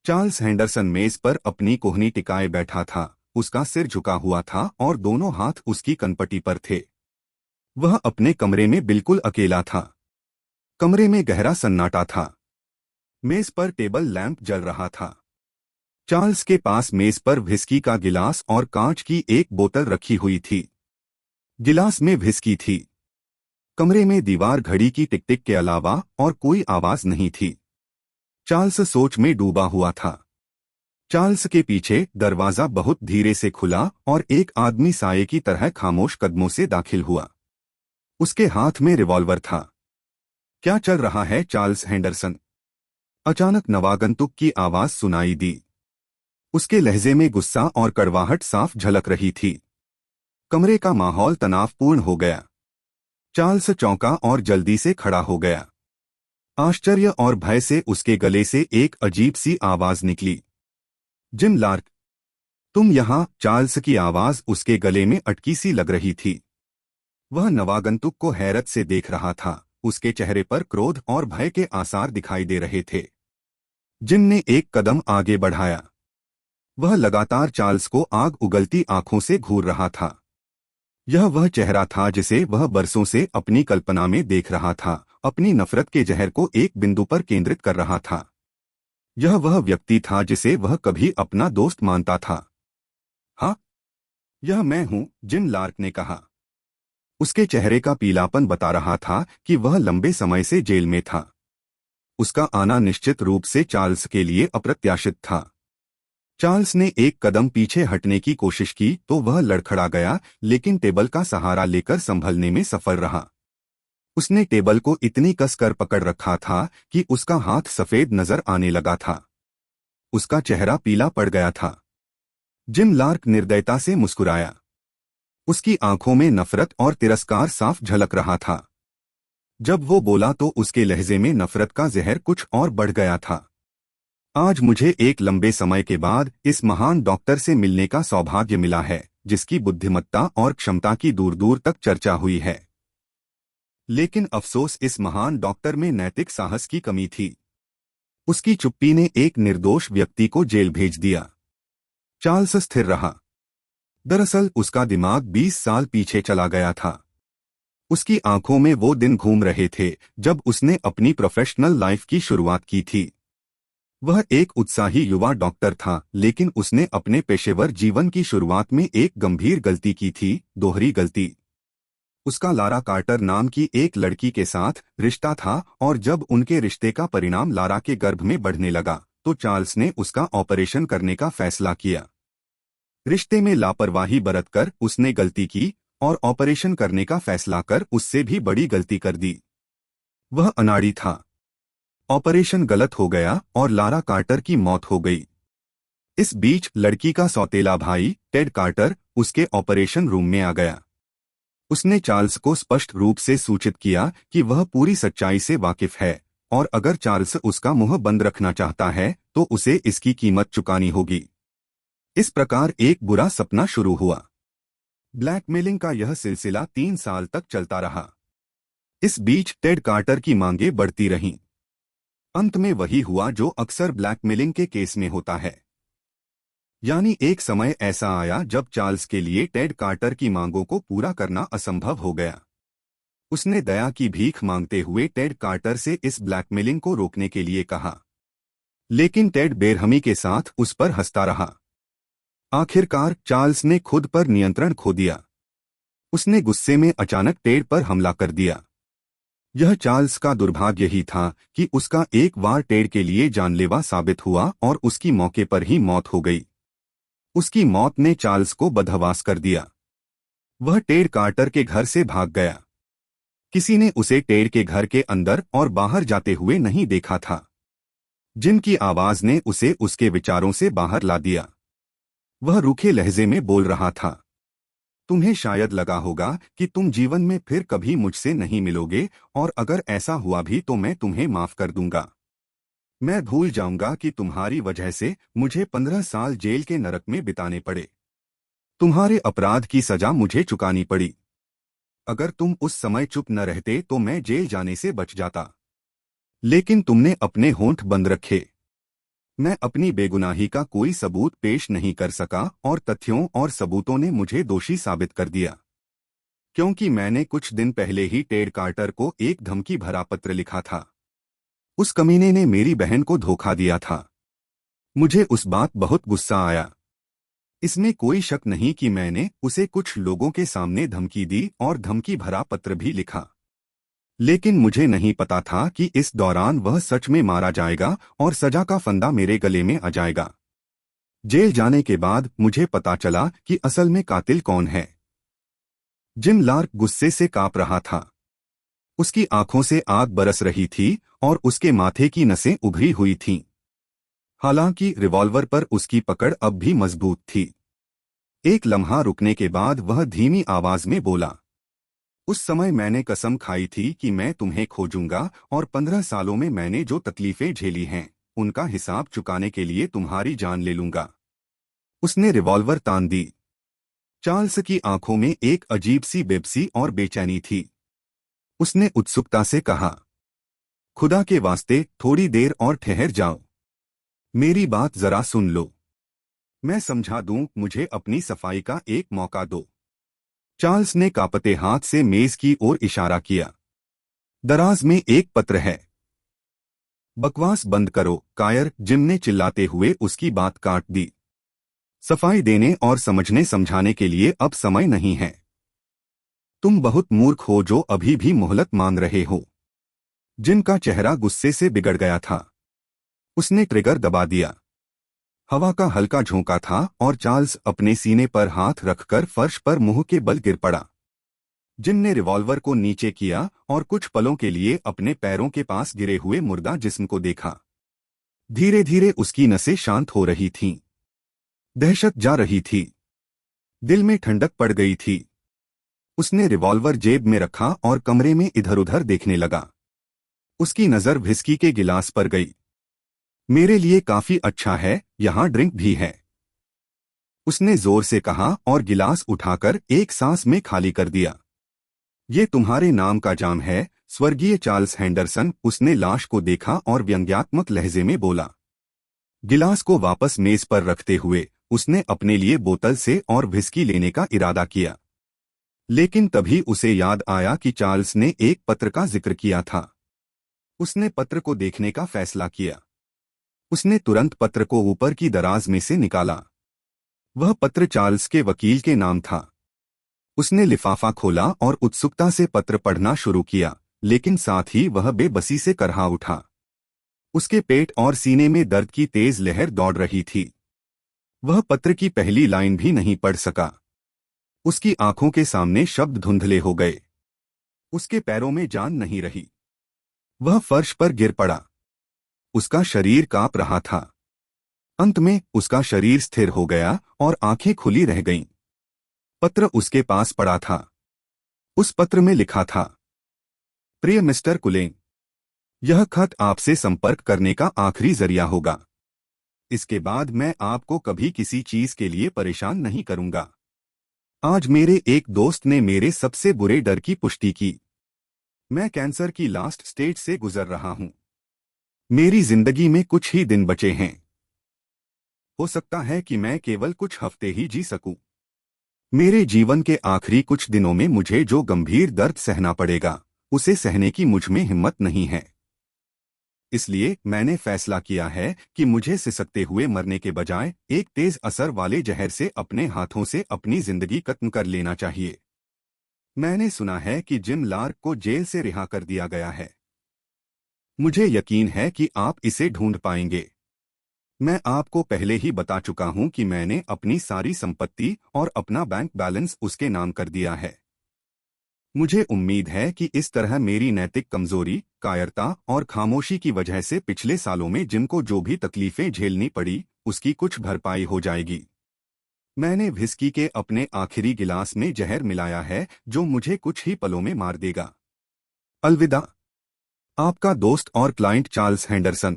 Charles Henderson मेज पर अपनी कोहनी टिकाए बैठा था। उसका सिर झुका हुआ था और दोनों हाथ उसकी कनपटी पर थे। वह अपने कमरे में बिल्कुल अकेला था। कमरे में गहरा सन्नाटा था। मेज पर टेबल लैंप जल रहा था। चार्ल्स के पास मेज पर व्हिस्की का गिलास और कांच की एक बोतल रखी हुई थी। गिलास में व्हिस्की थी। कमरे में दीवार घड़ी की टिक टिक के अलावा और कोई आवाज नहीं थी। चार्ल्स सोच में डूबा हुआ था। चार्ल्स के पीछे दरवाजा बहुत धीरे से खुला और एक आदमी साये की तरह खामोश कदमों से दाखिल हुआ। उसके हाथ में रिवॉल्वर था। क्या चल रहा है चार्ल्स हैंडरसन? अचानक नवागंतुक की आवाज सुनाई दी। उसके लहजे में गुस्सा और कड़वाहट साफ झलक रही थी। कमरे का माहौल तनावपूर्ण हो गया। चार्ल्स चौंका और जल्दी से खड़ा हो गया। आश्चर्य और भय से उसके गले से एक अजीब सी आवाज निकली। जिम लार्क, तुम यहां? चार्ल्स की आवाज उसके गले में अटकी सी लग रही थी। वह नवागंतुक को हैरत से देख रहा था। उसके चेहरे पर क्रोध और भय के आसार दिखाई दे रहे थे। जिम ने एक कदम आगे बढ़ाया। वह लगातार चार्ल्स को आग उगलती आंखों से घूर रहा था। यह वह चेहरा था जिसे वह बरसों से अपनी कल्पना में देख रहा था, अपनी नफरत के जहर को एक बिंदु पर केंद्रित कर रहा था। यह वह व्यक्ति था जिसे वह कभी अपना दोस्त मानता था। हाँ, यह मैं हूं, जिम लार्क ने कहा। उसके चेहरे का पीलापन बता रहा था कि वह लंबे समय से जेल में था। उसका आना निश्चित रूप से चार्ल्स के लिए अप्रत्याशित था। चार्ल्स ने एक कदम पीछे हटने की कोशिश की तो वह लड़खड़ा गया, लेकिन टेबल का सहारा लेकर संभलने में सफल रहा। उसने टेबल को इतनी कसकर पकड़ रखा था कि उसका हाथ सफेद नजर आने लगा था। उसका चेहरा पीला पड़ गया था। जिम लार्क निर्दयता से मुस्कुराया। उसकी आंखों में नफरत और तिरस्कार साफ झलक रहा था। जब वो बोला तो उसके लहजे में नफरत का जहर कुछ और बढ़ गया था। आज मुझे एक लंबे समय के बाद इस महान डॉक्टर से मिलने का सौभाग्य मिला है, जिसकी बुद्धिमत्ता और क्षमता की दूर दूर तक चर्चा हुई है। लेकिन अफसोस, इस महान डॉक्टर में नैतिक साहस की कमी थी। उसकी चुप्पी ने एक निर्दोष व्यक्ति को जेल भेज दिया। चार्ल्स स्थिर रहा। दरअसल उसका दिमाग 20 साल पीछे चला गया था। उसकी आंखों में वो दिन घूम रहे थे जब उसने अपनी प्रोफेशनल लाइफ की शुरुआत की थी। वह एक उत्साही युवा डॉक्टर था, लेकिन उसने अपने पेशेवर जीवन की शुरुआत में एक गंभीर गलती की थी, दोहरी गलती। उसका लारा कार्टर नाम की एक लड़की के साथ रिश्ता था और जब उनके रिश्ते का परिणाम लारा के गर्भ में बढ़ने लगा तो चार्ल्स ने उसका ऑपरेशन करने का फैसला किया। रिश्ते में लापरवाही बरतकर उसने गलती की और ऑपरेशन करने का फैसला कर उससे भी बड़ी गलती कर दी। वह अनाड़ी था। ऑपरेशन गलत हो गया और लारा कार्टर की मौत हो गई। इस बीच लड़की का सौतेला भाई टेड कार्टर उसके ऑपरेशन रूम में आ गया। उसने चार्ल्स को स्पष्ट रूप से सूचित किया कि वह पूरी सच्चाई से वाकिफ है और अगर चार्ल्स उसका मुंह बंद रखना चाहता है तो उसे इसकी कीमत चुकानी होगी। इस प्रकार एक बुरा सपना शुरू हुआ। ब्लैकमेलिंग का यह सिलसिला 3 साल तक चलता रहा। इस बीच टेड कार्टर की मांगें बढ़ती रहीं। अंत में वही हुआ जो अक्सर ब्लैकमेलिंग के केस में होता है। यानी एक समय ऐसा आया जब चार्ल्स के लिए टेड कार्टर की मांगों को पूरा करना असंभव हो गया। उसने दया की भीख मांगते हुए टेड कार्टर से इस ब्लैकमेलिंग को रोकने के लिए कहा, लेकिन टेड बेरहमी के साथ उस पर हंसता रहा। आखिरकार चार्ल्स ने खुद पर नियंत्रण खो दिया। उसने गुस्से में अचानक टेड पर हमला कर दिया। यह चार्ल्स का दुर्भाग्य ही था कि उसका एक वार टेड के लिए जानलेवा साबित हुआ और उसकी मौके पर ही मौत हो गई। उसकी मौत ने चार्ल्स को बदहवास कर दिया। वह टेड कार्टर के घर से भाग गया। किसी ने उसे टेड के घर के अंदर और बाहर जाते हुए नहीं देखा था। जिनकी आवाज ने उसे उसके विचारों से बाहर ला दिया। वह रूखे लहजे में बोल रहा था, तुम्हें शायद लगा होगा कि तुम जीवन में फिर कभी मुझसे नहीं मिलोगे और अगर ऐसा हुआ भी तो मैं तुम्हें माफ कर दूंगा। मैं भूल जाऊंगा कि तुम्हारी वजह से मुझे 15 साल जेल के नरक में बिताने पड़े। तुम्हारे अपराध की सजा मुझे चुकानी पड़ी। अगर तुम उस समय चुप न रहते तो मैं जेल जाने से बच जाता। लेकिन तुमने अपने होंठ बंद रखे। मैं अपनी बेगुनाही का कोई सबूत पेश नहीं कर सका और तथ्यों और सबूतों ने मुझे दोषी साबित कर दिया, क्योंकि मैंने कुछ दिन पहले ही टेड कार्टर को एक धमकी भरा पत्र लिखा था। उस कमीने ने मेरी बहन को धोखा दिया था। मुझे उस बात बहुत गुस्सा आया। इसमें कोई शक नहीं कि मैंने उसे कुछ लोगों के सामने धमकी दी और धमकी भरा पत्र भी लिखा, लेकिन मुझे नहीं पता था कि इस दौरान वह सच में मारा जाएगा और सजा का फंदा मेरे गले में आ जाएगा। जेल जाने के बाद मुझे पता चला कि असल में कातिल कौन है। जिम लार्क गुस्से से कांप रहा था। उसकी आंखों से आग बरस रही थी और उसके माथे की नसें उभरी हुई थीं। हालांकि रिवॉल्वर पर उसकी पकड़ अब भी मजबूत थी। एक लम्हा रुकने के बाद वह धीमी आवाज में बोला, उस समय मैंने कसम खाई थी कि मैं तुम्हें खोजूंगा और 15 सालों में मैंने जो तकलीफें झेली हैं उनका हिसाब चुकाने के लिए तुम्हारी जान ले लूंगा। उसने रिवॉल्वर तान दी। चार्ल्स की आंखों में एक अजीब सी बेबसी और बेचैनी थी। उसने उत्सुकता से कहा, खुदा के वास्ते थोड़ी देर और ठहर जाओ। मेरी बात जरा सुन लो। मैं समझा दूं, मुझे अपनी सफाई का एक मौका दो। चार्ल्स ने कांपते हाथ से मेज की ओर इशारा किया। दराज में एक पत्र है। बकवास बंद करो, कायर, जिम ने चिल्लाते हुए उसकी बात काट दी। सफाई देने और समझने समझाने के लिए अब समय नहीं है। तुम बहुत मूर्ख हो जो अभी भी मोहलत मांग रहे हो। जिम का चेहरा गुस्से से बिगड़ गया था। उसने ट्रिगर दबा दिया। हवा का हल्का झोंका था और चार्ल्स अपने सीने पर हाथ रखकर फर्श पर मुंह के बल गिर पड़ा। जिम ने रिवॉल्वर को नीचे किया और कुछ पलों के लिए अपने पैरों के पास गिरे हुए मुर्दा जिस्म को देखा। धीरे धीरे उसकी नसें शांत हो रही थीं। दहशत जा रही थी। दिल में ठंडक पड़ गई थी। उसने रिवॉल्वर जेब में रखा और कमरे में इधर उधर देखने लगा। उसकी नजर व्हिस्की के गिलास पर गई। मेरे लिए काफी अच्छा है, यहां ड्रिंक भी है। उसने जोर से कहा और गिलास उठाकर एक सांस में खाली कर दिया। ये तुम्हारे नाम का जाम है, स्वर्गीय चार्ल्स हेंडरसन। उसने लाश को देखा और व्यंग्यात्मक लहजे में बोला। गिलास को वापस मेज पर रखते हुए उसने अपने लिए बोतल से और व्हिस्की लेने का इरादा किया, लेकिन तभी उसे याद आया कि चार्ल्स ने एक पत्र का जिक्र किया था। उसने पत्र को देखने का फैसला किया। उसने तुरंत पत्र को ऊपर की दराज में से निकाला। वह पत्र चार्ल्स के वकील के नाम था। उसने लिफाफा खोला और उत्सुकता से पत्र पढ़ना शुरू किया, लेकिन साथ ही वह बेबसी से करहा उठा। उसके पेट और सीने में दर्द की तेज लहर दौड़ रही थी। वह पत्र की पहली लाइन भी नहीं पढ़ सका। उसकी आंखों के सामने शब्द धुंधले हो गए। उसके पैरों में जान नहीं रही। वह फर्श पर गिर पड़ा। उसका शरीर कांप रहा था। अंत में उसका शरीर स्थिर हो गया और आंखें खुली रह गईं। पत्र उसके पास पड़ा था। उस पत्र में लिखा था, प्रिय मिस्टर कुलेन, यह खत आपसे संपर्क करने का आखिरी जरिया होगा। इसके बाद मैं आपको कभी किसी चीज के लिए परेशान नहीं करूंगा। आज मेरे एक दोस्त ने मेरे सबसे बुरे डर की पुष्टि की। मैं कैंसर की लास्ट स्टेज से गुजर रहा हूं। मेरी जिंदगी में कुछ ही दिन बचे हैं। हो सकता है कि मैं केवल कुछ हफ्ते ही जी सकूं। मेरे जीवन के आखिरी कुछ दिनों में मुझे जो गंभीर दर्द सहना पड़ेगा, उसे सहने की मुझ में हिम्मत नहीं है। इसलिए मैंने फैसला किया है कि मुझे सिसकते हुए मरने के बजाय एक तेज असर वाले जहर से अपने हाथों से अपनी जिंदगी खत्म कर लेना चाहिए। मैंने सुना है कि जिम लार्क को जेल से रिहा कर दिया गया है। मुझे यकीन है कि आप इसे ढूंढ पाएंगे। मैं आपको पहले ही बता चुका हूं कि मैंने अपनी सारी संपत्ति और अपना बैंक बैलेंस उसके नाम कर दिया है। मुझे उम्मीद है कि इस तरह मेरी नैतिक कमजोरी, कायरता और खामोशी की वजह से पिछले सालों में जिम को जो भी तकलीफें झेलनी पड़ी, उसकी कुछ भरपाई हो जाएगी। मैंने व्हिस्की के अपने आखिरी गिलास में जहर मिलाया है जो मुझे कुछ ही पलों में मार देगा। अलविदा। आपका दोस्त और क्लाइंट चार्ल्स हेंडरसन।